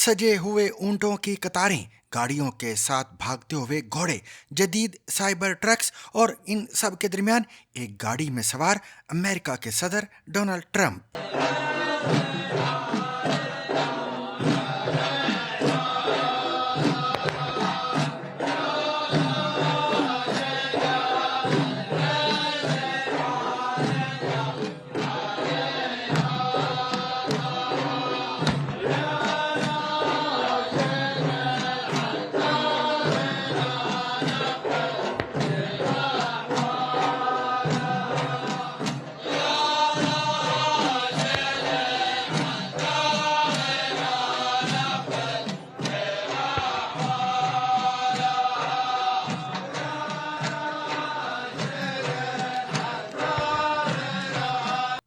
सजे हुए ऊंटों की कतारें, गाड़ियों के साथ भागते हुए घोड़े, जदीद साइबर ट्रक्स और इन सब के दरमियान एक गाड़ी में सवार अमेरिका के सदर डोनाल्ड ट्रंप।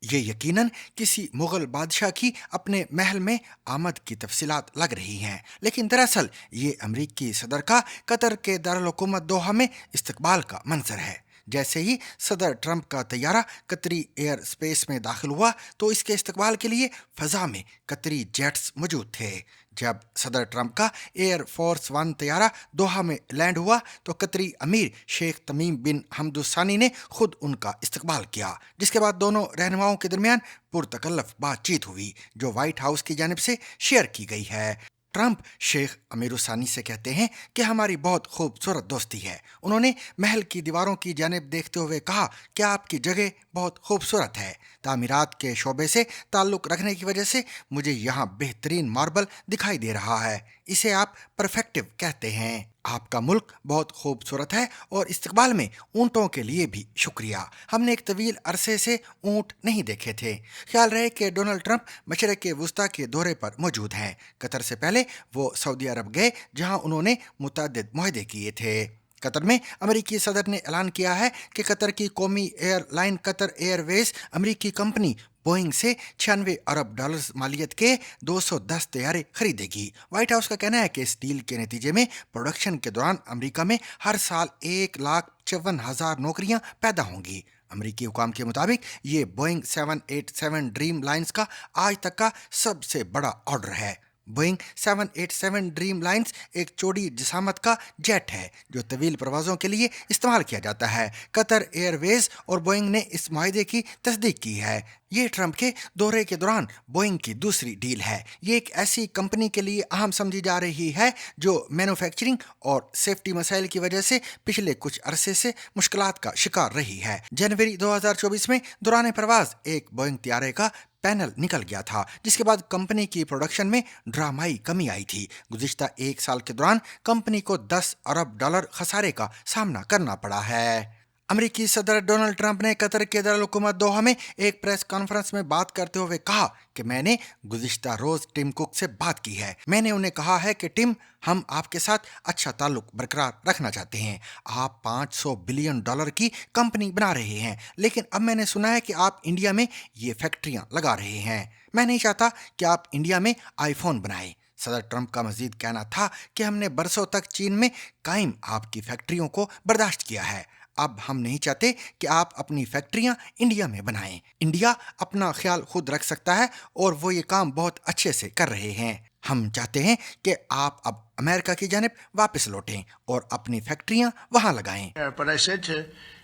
ये यकीनन किसी मुगल बादशाह की अपने महल में आमद की तफसीलात लग रही हैं, लेकिन दरअसल ये अमरीकी सदर का कतर के दारुल हुकूमत दोहा में इस्तकबाल का मंजर है। जैसे ही सदर ट्रंप का तैयारा कतरी एयर स्पेस में दाखिल हुआ तो इसके इस्तकबाल के लिए फ़ज़ा में कतरी जेट्स मौजूद थे। जब सदर ट्रंप का एयर फोर्स वन तैयारा दोहा में लैंड हुआ तो कतरी अमीर शेख तमीम बिन हमदुसानी ने खुद उनका इस्तकबाल किया, जिसके बाद दोनों रहनुमाओं के दरमियान पुरतकल्लफ बातचीत हुई जो व्हाइट हाउस की जानिब से शेयर की गई है। ट्रंप शेख अमीरुसानी से कहते हैं कि हमारी बहुत खूबसूरत दोस्ती है। उन्होंने महल की दीवारों की जानिब देखते हुए कहा कि आपकी जगह बहुत खूबसूरत है। तामीरात के शोबे से ताल्लुक़ रखने की वजह से मुझे यहाँ बेहतरीन मार्बल दिखाई दे रहा है। इसे आप परफेक्टिव कहते हैं। आपका मुल्क बहुत खूबसूरत है और इस्तकबाल में ऊँटों के लिए भी शुक्रिया। हमने एक तवील अरसे से ऊँट नहीं देखे थे। ख्याल रहे कि डोनाल्ड ट्रंप मशरक़ वस्ता के दौरे पर मौजूद हैं। कतर से पहले वो सऊदी अरब गए जहां उन्होंने मुतअद्दिद मुआहदे किए थे। कतर में अमरीकी सदर ने ऐलान किया है कि कतर की कौमी एयरलाइन कतर एयरवेज अमरीकी कंपनी बोइंग से 96 अरब डॉलर मालियत के 210 तैयारे खरीदेगी। व्हाइट हाउस का कहना है कि इस डील के नतीजे में प्रोडक्शन के दौरान अमरीका में हर साल 1,54,000 नौकरियां पैदा होंगी। अमरीकी हुकाम के मुताबिक ये बोइंग 787 ड्रीम लाइन्स का आज तक का सबसे बड़ा ऑर्डर है। बोइंग 787 ड्रीम लाइन्स एक चौड़ी जिसामत का जेट है जो तवील परवाज़ों के लिए इस्तेमाल किया जाता है। कतर एयरवेज और बोइंग ने इस माहिदे की तस्दीक की है। ये ट्रंप के दौरे के दौरान बोइंग की दूसरी डील है। ये एक ऐसी कंपनी के लिए अहम समझी जा रही है जो मैन्युफैक्चरिंग और सेफ्टी मसाइल की वजह से पिछले कुछ अरसे से मुश्किलात का शिकार रही है। जनवरी 2024 में दौरान परवाज एक बोइंग तैयारे का पैनल निकल गया था, जिसके बाद कंपनी की प्रोडक्शन में ड्रामाई कमी आई थी। गुज़िश्ता एक साल के दौरान कंपनी को 10 अरब डॉलर खसारे का सामना करना पड़ा है। अमरीकी सदर डोनाल्ड ट्रंप ने कतर के दारुल हुकूमत दोहा में एक प्रेस कॉन्फ्रेंस में बात करते हुए कहा कि मैंने गुज़िश्ता रोज़ टिम कुक से बात की है। मैंने उन्हें कहा है कि टिम, हम आपके साथ अच्छा ताल्लुक बरकरार रखना चाहते हैं। आप 500 बिलियन डॉलर की कंपनी बना रहे हैं, लेकिन अब मैंने सुना है कि आप इंडिया में ये फैक्ट्रियां लगा रहे हैं। मैं नहीं चाहता कि आप इंडिया में आईफोन बनाएं। सदर ट्रंप का मजीद कहना था कि हमने बरसों तक चीन में कायम आपकी फैक्ट्रियों को बर्दाश्त किया है। अब हम नहीं चाहते कि आप अपनी फैक्ट्रियां इंडिया में बनाएं। इंडिया अपना ख्याल खुद रख सकता है और वो ये काम बहुत अच्छे से कर रहे हैं। हम चाहते हैं कि आप अब अमेरिका की जानिब वापस लौटें और अपनी फैक्ट्रियां वहां लगाएं। But I said to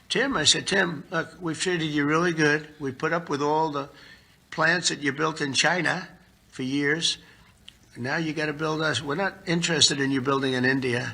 Tim, look, we've treated you really good. We put up with all the plants that you built in China for years. Now you got to build us. We're not interested in you building in India.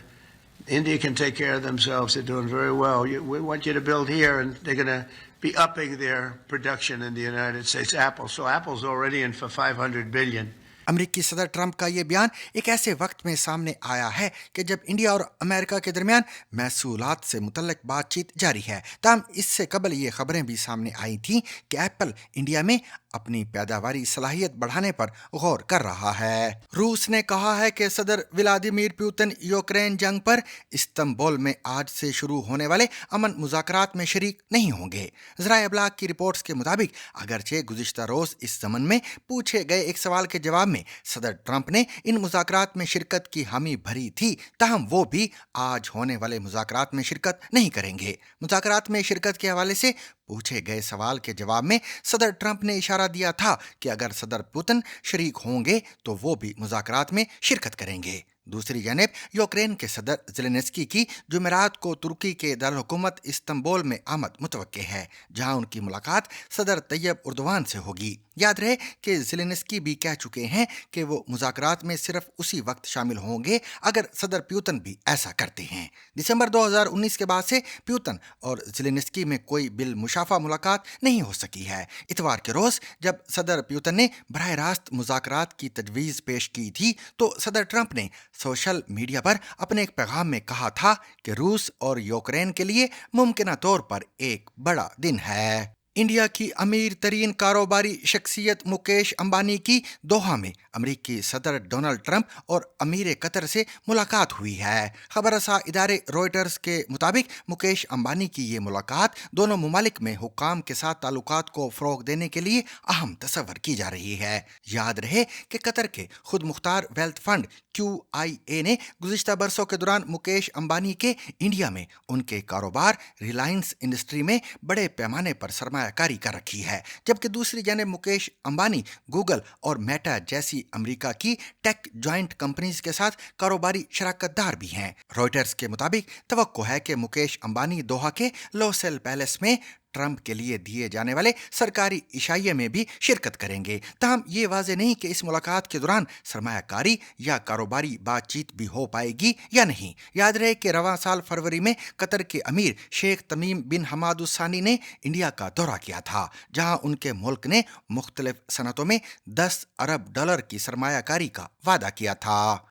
India can take care of themselves. They're doing very well. We want you to build here, and they're going to be upping their production in the United States. Apple. So Apple's already in for $500 billion. अमरीकी सदर Trump का ये बयान एक ऐसे वक्त में सामने आया है कि जब इंडिया और अमेरिका के दरमियान महसूलात से मुतल्लिक बातचीत जारी है। ताहम इससे कबल ये खबरें भी सामने आई थीं कि एप्पल इंडिया में अपनी पैदावारी सलाहियत बढ़ाने पर गौर कर रहा है। रूस ने कहा है कि सदर व्लादिमीर पुतिन यूक्रेन जंग पर इस्तंबुल में आज से शुरू होने वाले अमन मुज़ाकरात में शरीक नहीं होंगे। ज़राए अबलाग की रिपोर्ट्स के मुताबिक अगरचे गुज़िश्ता रोज़ इस ज़मन में पूछे गए एक सवाल के जवाब में सदर ट्रंप ने इन मुज़ाकरात में शिरकत की हामी भरी थी, ताहम वो भी आज होने वाले मुज़ाकरात में शिरकत नहीं करेंगे। मुज़ाकरात में शिरकत के हवाले से पूछे गए सवाल के जवाब में सदर ट्रंप ने इशारा दिया था कि अगर सदर पुतिन शरीक होंगे तो वो भी मुज़ाकरात में शिरकत करेंगे। दूसरी जानिब यूक्रेन के सदर ज़ेलेंस्की की जुमेरात को तुर्की के दारुल-हुकूमत इस्तांबुल में आमद मुतवक्के है, जहां उनकी मुलाकात सदर तैयब उर्दवान से होगी। याद रहे कि ज़ेलेंस्की भी कह चुके हैं कि वो मुज़ाकरात में सिर्फ उसी वक्त शामिल होंगे अगर सदर पुतिन भी ऐसा करते हैं। दिसंबर 2019 के बाद से पुतिन और ज़ेलेंस्की में कोई बिलमुशाफा मुलाकात नहीं हो सकी है। इतवार के रोज़ जब सदर पुतिन ने बराह रास्त मुज़ाकरात की तजवीज़ पेश की थी तो सदर ट्रंप ने सोशल मीडिया पर अपने एक पैगाम में कहा था कि रूस और यूक्रेन के लिए मुमकिन तौर पर एक बड़ा दिन है। इंडिया की अमीर तरीन कारोबारी शख्सियत मुकेश अंबानी की दोहा में अमरीकी सदर डोनाल्ड ट्रंप और अमीर कतर से मुलाकात हुई है। खबरसा इदारे रॉयटर्स के मुताबिक मुकेश अंबानी की ये मुलाकात दोनों मुमालिक में हुक्काम के साथ ताल्लुकात को फ़रोग़ देने के लिए अहम तस्वर की जा रही है। याद रहे कि कतर के खुद मुख्तार वेल्थ फंड QIA ने गुज़िश्ता बरसों के दौरान मुकेश अंबानी के इंडिया में उनके कारोबार रिलायंस इंडस्ट्री में बड़े पैमाने पर सरमायाकारी कर रखी है, जबकि दूसरी जानिब मुकेश अंबानी गूगल और मेटा जैसी अमेरिका की टेक जॉइंट कंपनीज के साथ कारोबारी शराकतदार भी हैं। रॉयटर्स के मुताबिक तवक्को है कि मुकेश अंबानी दोहा के लोसेल पैलेस में ट्रंप के लिए दिए जाने वाले सरकारी इशाइये में भी शिरकत करेंगे। ताहम ये वाज़ेह नहीं कि इस मुलाकात के दौरान सरमायाकारी या कारोबारी बातचीत भी हो पाएगी या नहीं। याद रहे कि रवां साल फरवरी में कतर के अमीर शेख तमीम बिन हमाद सानी ने इंडिया का दौरा किया था, जहां उनके मुल्क ने मुख्तलिफ सनतों में $10 अरब की सरमायाकारी का वादा किया था।